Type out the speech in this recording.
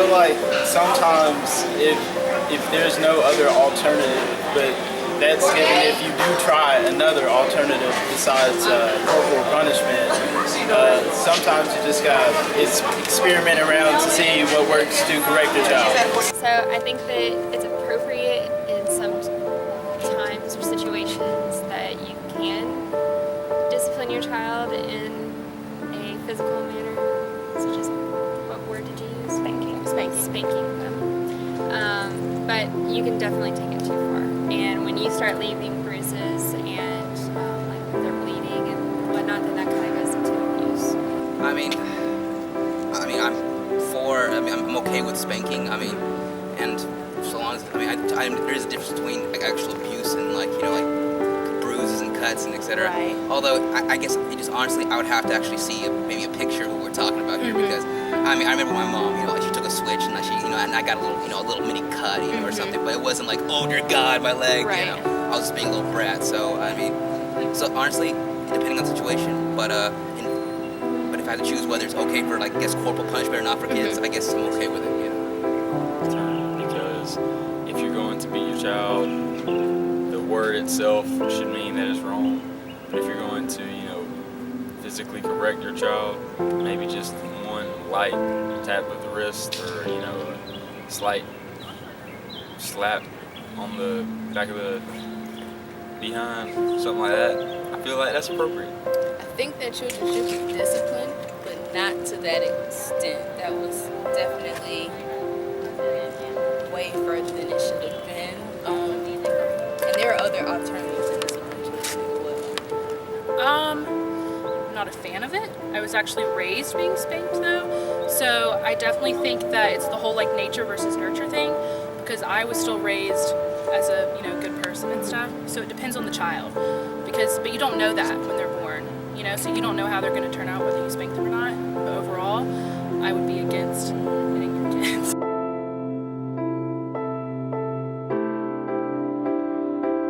feel like sometimes if there's no other alternative, but that's given if you do try another alternative besides corporal punishment, sometimes you just gotta experiment around to see what works to correct your child. So I think that it's appropriate in some times or situations that you can discipline your child in a physical manner, such as, what word did you use? Spanking them. But you can definitely take it too far. And when you start leaving bruises and like they're bleeding and whatnot, then that kind of goes into abuse. I'm okay with spanking. And so long as there is a difference between like actual abuse and like bruises and cuts and etc. Right. Although I guess honestly I would have to actually see maybe a picture of what we're talking about here because I remember my mom, like she took a switch and and I got a little mini cut, or something, but it wasn't like, oh dear God, my leg, Right. I was just being a little brat. So so honestly, depending on the situation, but if I had to choose whether it's okay for I guess corporal punishment or not for kids, I guess I'm okay with it. Because if you're going to beat your child, the word itself should mean that it's wrong. But if you're going to, physically correct your child, maybe just one light tap of the wrist or, a slight slap on the back of the behind, something like that, I feel like that's appropriate. I think that children should be disciplined, but not to that extent. That was definitely way further than it should have been. And there are other alternatives in discipline as well. I'm not a fan of it. I was actually raised being spanked though, so I definitely think that it's the whole nature versus nurture thing, because I was still raised as a good person and stuff. So it depends on the child, but you don't know that when they're born, so you don't know how they're going to turn out whether you spank them or not. But overall, I would be against